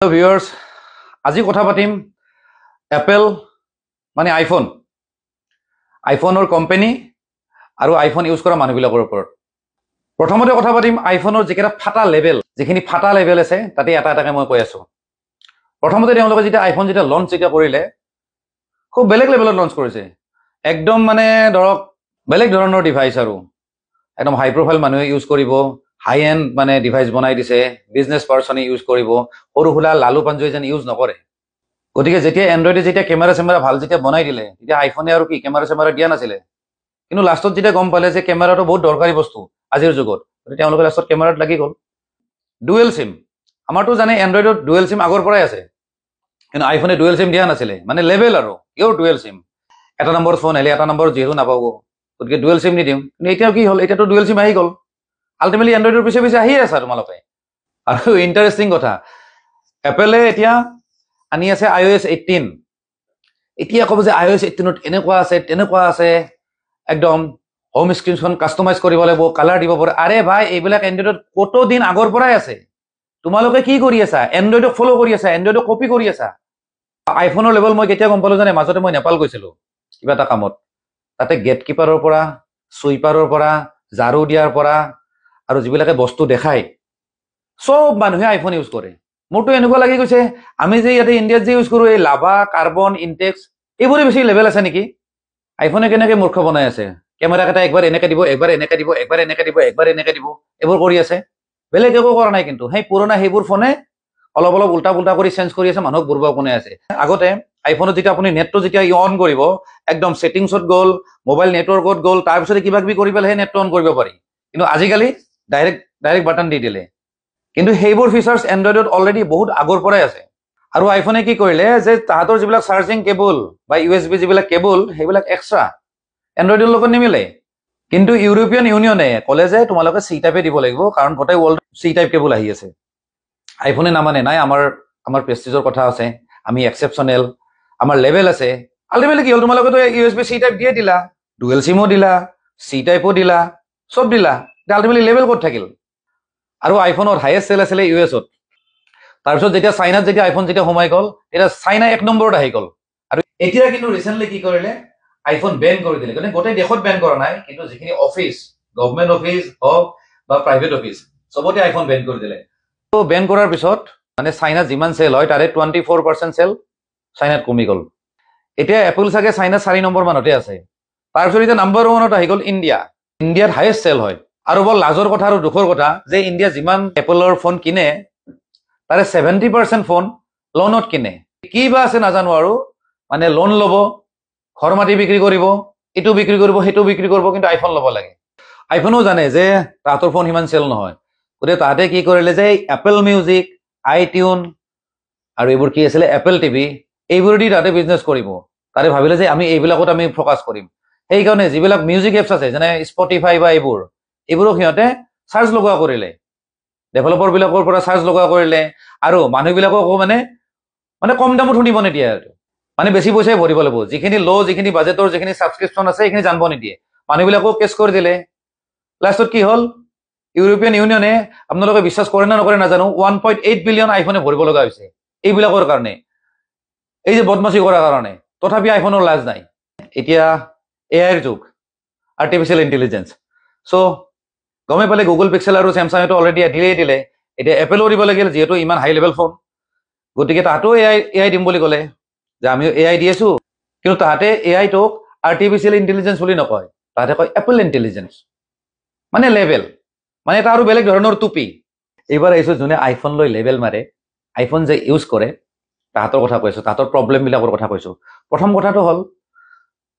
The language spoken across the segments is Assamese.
Hello viewers, আজি কথা পাতিম এপল মানে আইফোনৰ কোম্পানী আৰু আইফোন ইউজ কৰা মানুহবিলাকৰ ওপৰত। প্ৰথমতে কথা পাতিম আইফোনৰ যিকেইটা যিখিনি ফাটা লেভেল আছে তাতে এটা এটাকে মই কৈ আছো। প্ৰথমতে তেওঁলোকে যেতিয়া আইফোন লঞ্চ কৰিলে খুব বেলেগ লেভেলত লঞ্চ কৰিছে। একদম মানে ধৰক বেলেগ ধৰণৰ ডিভাইচ আৰু একদম হাই প্ৰফাইল মানুহে ইউজ কৰিব, হাই এণ্ড মানে ডিভাইচ বনাই দিছে, বিজনেছ পাৰ্চনে ইউজ কৰিব, সৰু সুৰা লালু পাঞ্জুৱে যেন ইউজ নকৰে। গতিকে যেতিয়া এণ্ড্ৰইডে যেতিয়া কেমেৰা ভাল যেতিয়া বনাই দিলে তেতিয়া আইফোনে আৰু কি কেমেৰা দিয়া নাছিলে, কিন্তু লাষ্টত যেতিয়া গম পালে যে কেমেৰাটো বহুত দৰকাৰী বস্তু আজিৰ যুগত, তেওঁলোকে লাষ্টত কেমেৰাত লাগি গ'ল। ডুৱেল চিম, আমাৰতো জানে এণ্ড্ৰইডত ডুৱেল চিম আগৰ পৰাই আছে, কিন্তু আইফোনে ডুৱেল চিম দিয়া নাছিলে, মানে লেভেল আৰু কিয় ডুৱেল চিম, এটা নম্বৰ ফোন আহিলে এটা নম্বৰ যিহেতু নাপাব, গতিকে ডুৱেল চিম নিদিওঁ। কিন্তু এতিয়া কি হ'ল, এতিয়াতো ডুৱেল চিম আহি গ'ল, আল্টিমেটলি এণ্ড্ৰইডৰ পিছে পিছে আহিয়ে আছা তোমালোকে। আৰু ইণ্টাৰেষ্টিং কথা, এপলে এতিয়া আনি আছে iOS 18। এতিয়া ক'ব যে iOS 18ত এনেকুৱা আছে তেনেকুৱা আছে, একদম হোম স্ক্ৰীনখন কাষ্টমাইজ কৰিব লাগিব, কালাৰ দিব পাৰে। আৰে ভাই, এইবিলাক এণ্ড্ৰইডত কত দিন আগৰ পৰাই আছে। তোমালোকে কি কৰি আছা? এণ্ড্ৰইডক ফ'ল' কৰি আছা, এণ্ড্ৰইডক কপি কৰি আছা। আইফোনৰ লেভেল মই কেতিয়া গম পালো জানে? মাজতে মই নেপাল গৈছিলো কিবা এটা কামত। তাতে গেট কিপাৰৰ পৰা, চুইপাৰৰ পৰা, ঝাৰু দিয়াৰ পৰা আৰু যিবিলাকে বস্তু দেখায় চব মানুহে আইফোন ইউজ কৰে। মোৰতো এনেকুৱা লাগি গৈছে আমি যে ইয়াতে ইণ্ডিয়াত যে ইউজ কৰো এই লাভা, কাৰ্বন, ইনটেক্স, এইবোৰে বেছি লেভেল আছে নেকি? আইফোনে কেনেকে মূৰ্খ বনাই আছে, কেমেৰাকেইটা একবাৰ এনেকে দিব, একবাৰ এনেকে দিব, একবাৰ এনেকে দিব, একবাৰ এনেকে দিব, এইবোৰ কৰি আছে। বেলেগ একো কৰা নাই, কিন্তু সেই পুৰণা সেইবোৰ ফোনে অলপ অলপ উল্টা পুল্টা কৰি চেঞ্জ কৰি আছে, মানুহক বুৰ্বক বনাই আছে। আগতে আইফোনত যেতিয়া আপুনি নেটটো যেতিয়া অন কৰিব, একদম ছেটিংছত গ'ল, মোবাইল নেটৱৰ্কত গ'ল, তাৰপিছতে কিবা কিবি কৰি পেলাই নেটটো অন কৰিব পাৰি। কিন্তু আজিকালি ডাইৰেক্ট বাটন দি দিলে। কিন্তু সেইবোৰ ফিচাৰ্ছ এণ্ড্ৰইডত অলৰেডি বহুত আগৰ পৰাই আছে। আৰু আইফোনে কি কৰিলে যে তাহাঁতৰ যিবিলাক চাৰ্জিং কেবল বা USB যিবিলাক কেবল, সেইবিলাক এক্সট্ৰা এণ্ড্ৰইডৰ লগত নিমিলে। কিন্তু ইউৰোপিয়ান ইউনিয়নে ক'লে যে তোমালোকে চি টাইপে দিব লাগিব, কাৰণ গোটেই ৱৰ্ল্ড চি টাইপ কেবল আহি আছে। আইফোনে নামানে, নাই আমাৰ প্ৰেষ্টিজৰ কথা আছে, আমি এক্সেপশ্যনেল, আমাৰ লেভেল আছে। আল্টিমেটলি কি হ'ল, তোমালোকেতো USB চি টাইপ দিয়ে দিলা, ডুৱেল চিমো দিলা, চি টাইপো দিলা, চব দিলা, আল্টিমেটলি লেভেল ক'ত থাকিল? আৰু আইফোনৰ হায়েষ্ট চেল আছিলে US-ত। তাৰপিছত যেতিয়া চাইনাত যেতিয়া আইফোন সোমাই গ'ল, তেতিয়া চাইনা 1 নম্বৰত আহি গ'ল। আৰু এতিয়া কিন্তু ৰিচেণ্টলি কি কৰিলে, আইফোন বেন কৰি দিলে। কিন্তু গোটেই দেশত বেন কৰা নাই, কিন্তু যিখিনি অফিচ, গভৰ্ণমেণ্ট অফিচ হওক বা প্ৰাইভেট অফিচ, চবতে আইফোন বেন কৰি দিলে। তো বেন কৰাৰ পিছত মানে চাইনাত যিমান চেল হয় তাৰে 24% চেল চাইনাত কমি গ'ল। এতিয়া এপল চাগে চাইনাত 4 নম্বৰ মানতে আছে। তাৰপিছত এতিয়া নাম্বাৰ 1ত আহি গ'ল ইণ্ডিয়াত হায়েষ্ট চেল হয়। আৰু বৰ লাজৰ কথা আৰু দুখৰ কথা যে ইণ্ডিয়া যিমান এপলৰ ফোন কিনে তাৰে 70% ফোন লোনত কিনে। কি বা আছে নাজানো, আৰু মানে লোন ল'ব, ঘৰ মাটি বিক্ৰী কৰিব, এইটো বিক্ৰী কৰিব, সেইটো বিক্ৰী কৰিব, কিন্তু আইফোন ল'ব লাগে। আইফোনো জানে যে তাহাঁতৰ ফোন সিমান চেল নহয়, গতিকে তাহাঁতে কি কৰিলে যে এপল মিউজিক, আইটিউন আৰু এইবোৰ কি আছিলে এপল টিভি, এইবোৰ দি তাহাঁতে বিজনেছ কৰিব। তাহাঁতে ভাবিলে যে আমি এইবিলাকত আমি ফ'কাছ কৰিম। সেইকাৰণে যিবিলাক মিউজিক এপছ আছে যেনে স্পটিফাই বা এইবোৰক সিহঁতে চাৰ্জ লগোৱা কৰিলে, ডেভেলপাৰ বিলাকৰ পৰা চাৰ্জ লগোৱা কৰিলে, আৰু মানুহবিলাককো মানে কম দামত শুনিব নিদিয়ে, মানে বেছি পইচাই ভৰিব লাগিব। যিখিনি বাজেটৰ যিখিনি ছাবস্ক্ৰিপশ্যন আছে সেইখিনি জানিব নিদিয়ে, মানুহবিলাকক কেছ কৰি দিলে। লাষ্টত কি হ'ল, ইউৰোপিয়ান ইউনিয়নে, আপোনালোকে বিশ্বাস কৰে নে নকৰে নাজানো, 1.8 বিলিয়ন আইফোনে ভৰিব লগা হৈছে এইবিলাকৰ কাৰণে, এই যে বদমাচি কৰাৰ কাৰণে। তথাপি আইফোনৰ লাজ নাই। এতিয়া AIৰ যুগ, আৰ্টিফিচিয়েল ইণ্টেলিজেঞ্চ। চ' গমে পালে গুগল পিক্সেল আৰু চেমচাঙেতো অলৰেডি দিলে, এতিয়া এপেলো দিব লাগিল, যিহেতু ইমান হাই লেভেল ফোন। গতিকে তাহাঁতেও AI দিম বুলি ক'লে, যে আমিও AI দি আছো, কিন্তু তাহাঁতে AIটোক আৰ্টিফিচিয়েল ইণ্টেলিজেঞ্চ বুলি নকয়, তাহাঁতে কয় এপল ইণ্টেলিজেঞ্চ, মানে লেভেল, মানে এটা আৰু বেলেগ ধৰণৰ টুপি। এইবাৰ আহিছো যোনে আইফোন লৈ লেভেল মাৰে, আইফোন যে ইউজ কৰে তাহাঁতৰ কথা কৈছো, তাহাঁতৰ প্ৰব্লেমবিলাকৰ কথা কৈছো। প্ৰথম কথাটো হ'ল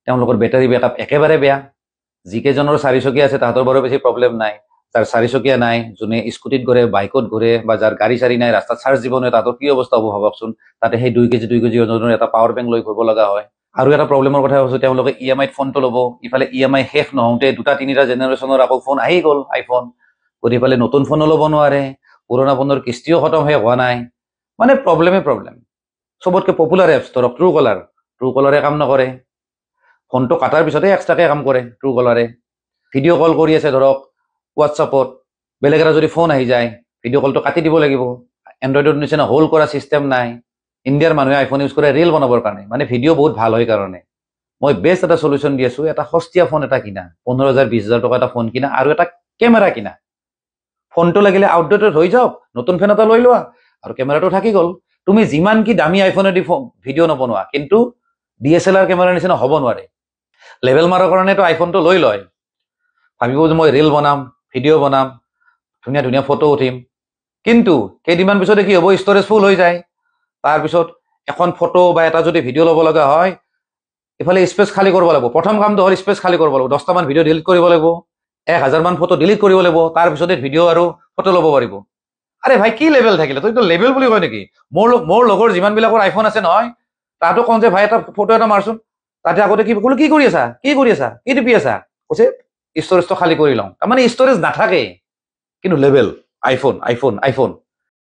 তেওঁলোকৰ বেটাৰী বেকআপ একেবাৰে বেয়া। যিকেইজনৰ 4 চকীয়া আছে তাহাঁতৰ বাৰু বেছি প্ৰব্লেম নাই, যাৰ 4 চকীয়া নাই, যোনে স্কুটিত ঘূৰে, বাইকত ঘূৰে, বা যাৰ গাড়ী চাৰি নাই, ৰাস্তাত চাৰ্জ দিব নোৱাৰে, তাহাঁতৰ কি অৱস্থা হ'ব ভাবকচোন। তাতে সেই 2 কেজি ওজনৰ এটা পাৱাৰ বেংক লৈ ঘূৰিব লগা হয়। আৰু এটা প্ৰব্লেমৰ কথা কৈছো, তেওঁলোকে EMIত ফোনটো ল'ব, ইফালে EMI শেষ নহওঁতে 2-3টা জেনেৰেশ্যনৰ আকৌ ফোন আহি গ'ল আইফোন, গতিকে ইফালে নতুন ফোনো ল'ব নোৱাৰে, পুৰণা ফোনৰ কিস্তিও খতম শেষ হোৱা নাই, মানে প্ৰব্লেম। চবতকৈ পপুলাৰ এপছ ধৰক ট্ৰু কলাৰে কাম নকৰে, ফোনটো কাটাৰ পিছতে এক্সট্ৰাকে কাম কৰে ট্ৰু কলাৰে। ভিডিঅ' কল কৰি আছে ধৰক হোৱাটছআপত, বেলেগ এটা যদি ফোন আহি যায় ভিডিঅ' কলটো কাটি দিব লাগিব, এণ্ড্ৰইডৰ নিচিনা হোল্ড কৰা ছিষ্টেম নাই। ইণ্ডিয়াৰ মানুহে আইফোন ইউজ কৰে ৰিল বনাবৰ কাৰণে, মানে ভিডিঅ' বহুত ভাল হয় কাৰণে। মই বেষ্ট এটা চলিউশ্যন দি আছোঁ, এটা সস্তীয়া ফোন এটা কিনা, 15,000 20,000 টকা এটা ফোন কিনা আৰু এটা কেমেৰা কিনা। ফোনটো লাগিলে আউটডেটেড হৈ যাওক, নতুন ফোন এটা লৈ লোৱা আৰু কেমেৰাটো থাকি গ'ল। তুমি যিমান কি দামী আইফোনেদি ভিডিঅ' নবনোৱা, কিন্তু DSLR কেমেৰাৰ নিচিনা হ'ব নোৱাৰে। লেভেল মাৰৰ কাৰণেতো আইফোনটো লৈ লয়, ভাবিব যে মই ৰিল বনাম, ভিডিঅ' বনাম, ধুনীয়া ধুনীয়া ফটো উঠিম, কিন্তু কেইদিনমান পিছতে কি হ'ব, ষ্ট'ৰেজ ফুল হৈ যায়। তাৰপিছত এখন ফটো বা এটা যদি ভিডিঅ' ল'ব লগা হয়, ইফালে স্পেচ খালী কৰিব লাগিব। প্ৰথম কামটো হ'ল স্পেচ খালী কৰিব লাগিব, 10টামান ভিডিঅ' ডিলিট কৰিব লাগিব, 1000মান ফটো ডিলিট কৰিব লাগিব, তাৰপিছতে ভিডিঅ' আৰু ফটো ল'ব পাৰিব। আৰে ভাই কি লেভেল থাকিলে, তইতো লেভেল বুলি কয় নেকি? মোৰ লগৰ যিমানবিলাকৰ আইফোন আছে নহয়, তাতো কওঁ যে ভাই এটা ফটো এটা মাৰচোন, তাতে আগতে কি ক'লো, কি কৰি আছা, কি কৰি আছা, কি টিপি আছা, কৈছে ষ্ট'ৰেজটো খালী কৰি লওঁ। তাৰমানে ষ্ট'ৰেজ নাথাকে, কিন্তু লেভেল আইফোন আইফোন আইফোন